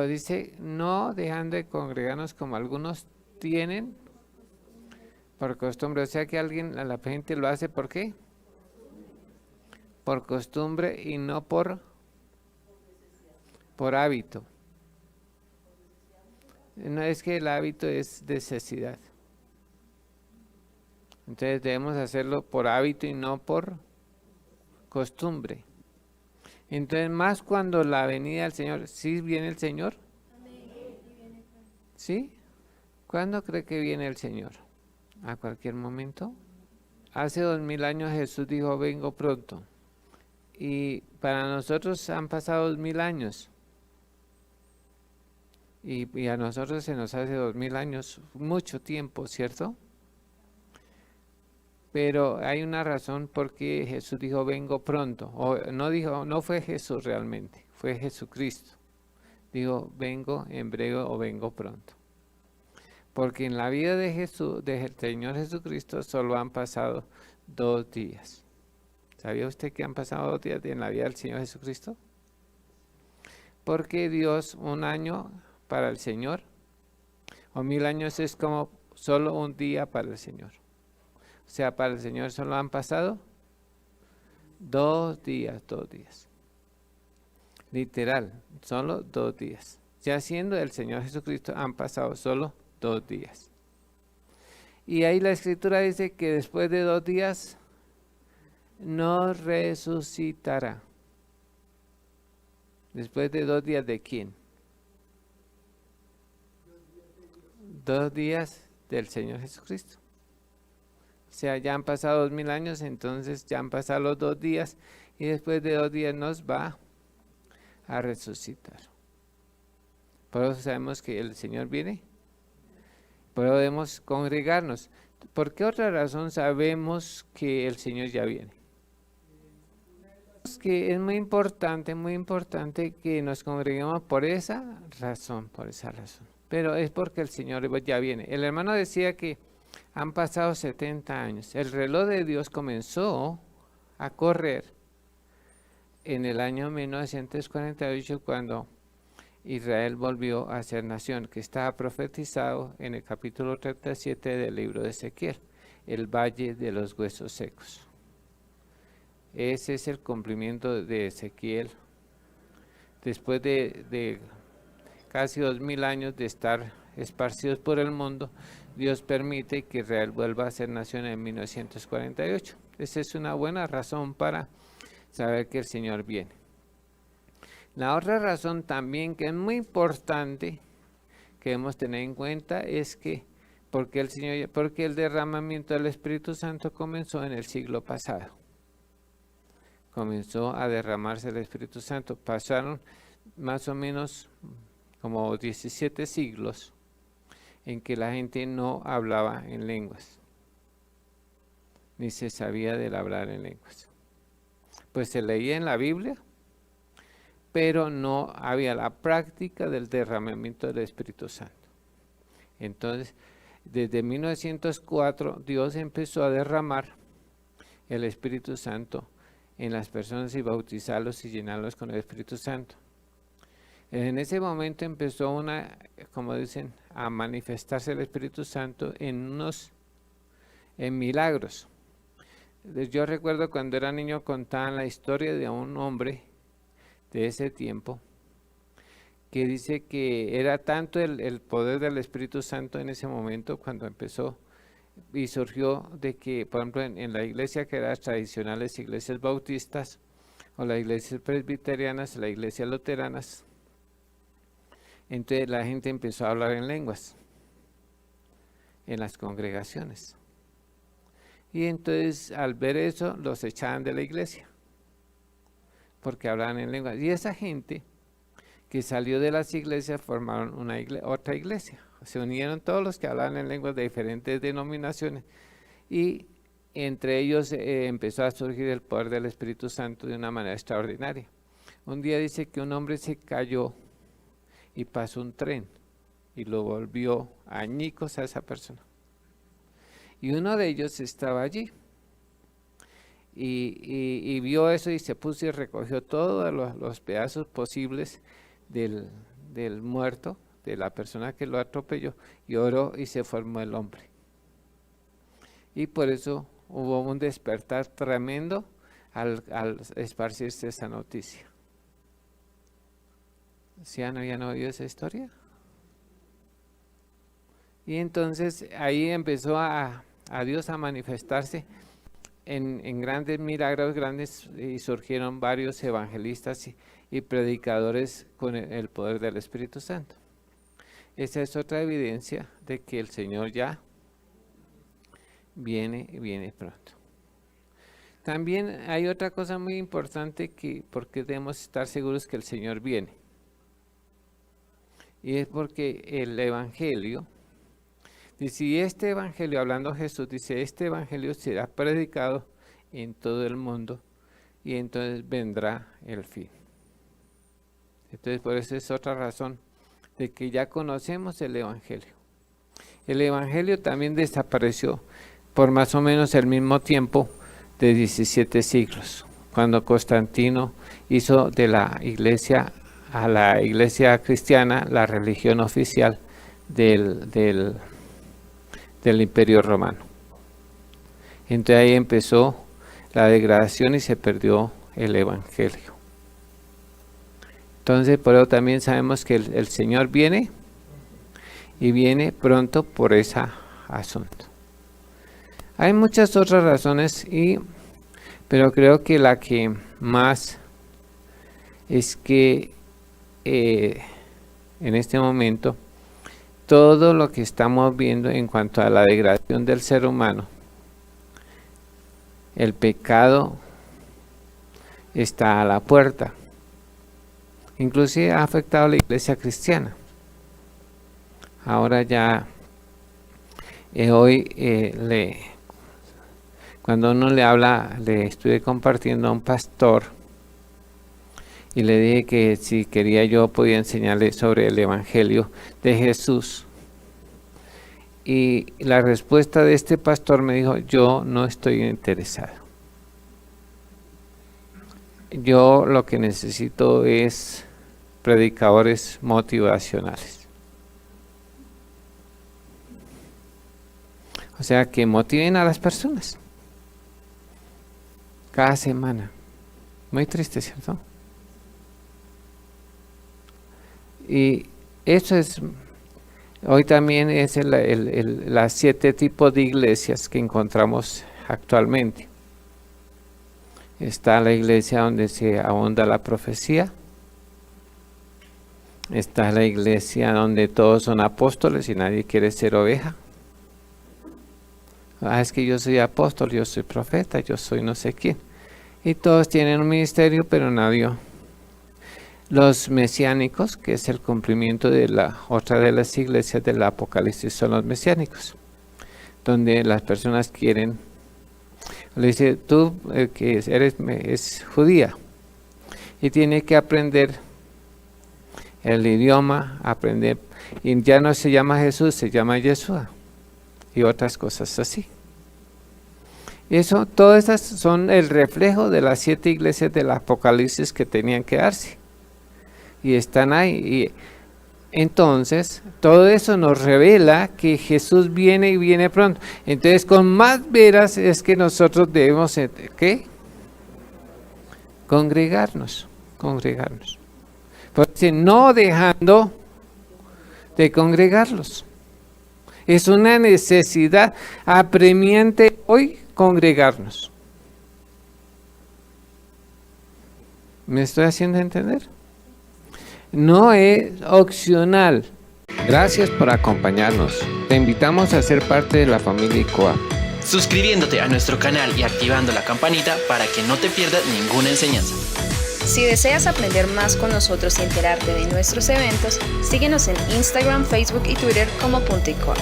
Pero dice, no dejando de congregarnos como algunos tienen por costumbre. O sea que la gente lo hace ¿por qué? Por costumbre y no por hábito. No es que el hábito es necesidad. Entonces debemos hacerlo por hábito y no por costumbre. Entonces más cuando la venida del Señor, ¿sí viene el Señor? ¿Sí? ¿Cuándo cree que viene el Señor? ¿A cualquier momento? Hace 2000 años Jesús dijo, vengo pronto. Y para nosotros han pasado 2000 años. Y a nosotros se nos hace 2000 años, mucho tiempo, ¿cierto? Pero hay una razón por qué Jesús dijo, vengo pronto. O no dijo, no fue Jesús realmente, fue Jesucristo. Dijo, vengo en breve o vengo pronto. Porque en la vida de Jesús, del Señor Jesucristo, solo han pasado 2 días. ¿Sabía usted que han pasado 2 días en la vida del Señor Jesucristo? Porque Dios, un año para el Señor, o 1000 años es como solo un día para el Señor. O sea, para el Señor solo han pasado 2 días, 2 días. Literal, solo 2 días. Ya siendo el Señor Jesucristo han pasado solo 2 días. Y ahí la Escritura dice que después de 2 días no resucitará. Después de 2 días, ¿de quién? 2 días del Señor Jesucristo. O sea, ya han pasado 2000 años, entonces ya han pasado los 2 días y después de 2 días nos va a resucitar. Por eso sabemos que el Señor viene. Por eso debemos congregarnos. ¿Por qué otra razón sabemos que el Señor ya viene? Es que es muy importante que nos congreguemos por esa razón, Pero es porque el Señor ya viene. El hermano decía que han pasado 70 años. El reloj de Dios comenzó a correr en el año 1948 cuando Israel volvió a ser nación, que estaba profetizado en el capítulo 37 del libro de Ezequiel, el valle de los huesos secos. Ese es el cumplimiento de Ezequiel. Después de casi 2000 años de estar esparcidos por el mundo, Dios permite que Israel vuelva a ser nación en 1948. Esa es una buena razón para saber que el Señor viene. La otra razón también que es muy importante que debemos tener en cuenta es que porque el derramamiento del Espíritu Santo comenzó en el siglo pasado. Comenzó a derramarse el Espíritu Santo. Pasaron más o menos como 17 siglos en que la gente no hablaba en lenguas, ni se sabía del hablar en lenguas. Pues se leía en la Biblia, pero no había la práctica del derramamiento del Espíritu Santo. Entonces, desde 1904, Dios empezó a derramar el Espíritu Santo en las personas y bautizarlos y llenarlos con el Espíritu Santo. En ese momento empezó como dicen, a manifestarse el Espíritu Santo en milagros. Yo recuerdo cuando era niño contaban la historia de un hombre de ese tiempo que dice que era tanto el poder del Espíritu Santo en ese momento cuando empezó y surgió de que, por ejemplo, en la iglesia que eran tradicionales, iglesias bautistas o las iglesias presbiterianas, las iglesias luteranas, entonces la gente empezó a hablar en lenguas en las congregaciones. Y entonces al ver eso los echaban de la iglesia porque hablaban en lenguas. Y esa gente que salió de las iglesias formaron otra iglesia. Se unieron todos los que hablaban en lenguas de diferentes denominaciones y entre ellos empezó a surgir el poder del Espíritu Santo de una manera extraordinaria. Un día dice que un hombre se cayó y pasó un tren y lo volvió añicos a esa persona. Y uno de ellos estaba allí y vio eso y se puso y recogió todos los pedazos posibles del muerto, de la persona que lo atropelló, y oró y se formó el hombre. Y por eso hubo un despertar tremendo al esparcirse esa noticia. ¿Sí han oído esa historia? Y entonces ahí empezó a Dios a manifestarse en grandes milagros, grandes, y surgieron varios evangelistas y predicadores con el poder del Espíritu Santo. Esa es otra evidencia de que el Señor ya viene pronto. También hay otra cosa muy importante porque debemos estar seguros que el Señor viene. Y es porque el Evangelio, dice, este Evangelio, hablando Jesús, dice, este Evangelio será predicado en todo el mundo y entonces vendrá el fin. Entonces por eso es otra razón de que ya conocemos el Evangelio. El Evangelio también desapareció por más o menos el mismo tiempo de 17 siglos, cuando Constantino hizo de la iglesia a la iglesia cristiana la religión oficial del Imperio Romano. Entonces ahí empezó la degradación y se perdió el Evangelio. Entonces por eso también sabemos que el Señor viene y viene pronto por ese asunto. Hay muchas otras razones, pero creo que la que más es que en este momento todo lo que estamos viendo en cuanto a la degradación del ser humano, el pecado está a la puerta. Inclusive ha afectado a la iglesia cristiana. Ahora ya, hoy cuando uno le habla, le estuve compartiendo a un pastor y le dije que si quería yo podía enseñarle sobre el Evangelio de Jesús. Y la respuesta de este pastor me dijo, yo no estoy interesado. Yo lo que necesito es predicadores motivacionales. O sea, que motiven a las personas. Cada semana. Muy triste, ¿cierto? Y eso es, hoy también es las 7 tipos de iglesias que encontramos actualmente. Está la iglesia donde se ahonda la profecía. Está la iglesia donde todos son apóstoles y nadie quiere ser oveja. Es que yo soy apóstol, yo soy profeta, yo soy no sé quién. Y todos tienen un ministerio, pero nadie. Los mesiánicos, que es el cumplimiento de la otra de las iglesias del Apocalipsis, son los mesiánicos, donde las personas quieren, le dice, tú que es judía y tiene que aprender el idioma, aprender, y ya no se llama Jesús, se llama Yeshua y otras cosas así. Eso, todas esas son el reflejo de las 7 iglesias del Apocalipsis que tenían que darse. Y están ahí. Y entonces, todo eso nos revela que Jesús viene y viene pronto. Entonces, con más veras es que nosotros debemos, ¿qué? Congregarnos. Porque no dejando de congregarlos. Es una necesidad apremiante hoy congregarnos. ¿Me estoy haciendo entender? No es opcional. Gracias por acompañarnos. Te invitamos a ser parte de la familia ICOA. Suscribiéndote a nuestro canal y activando la campanita para que no te pierdas ninguna enseñanza. Si deseas aprender más con nosotros y enterarte de nuestros eventos, síguenos en Instagram, Facebook y Twitter como @icoa.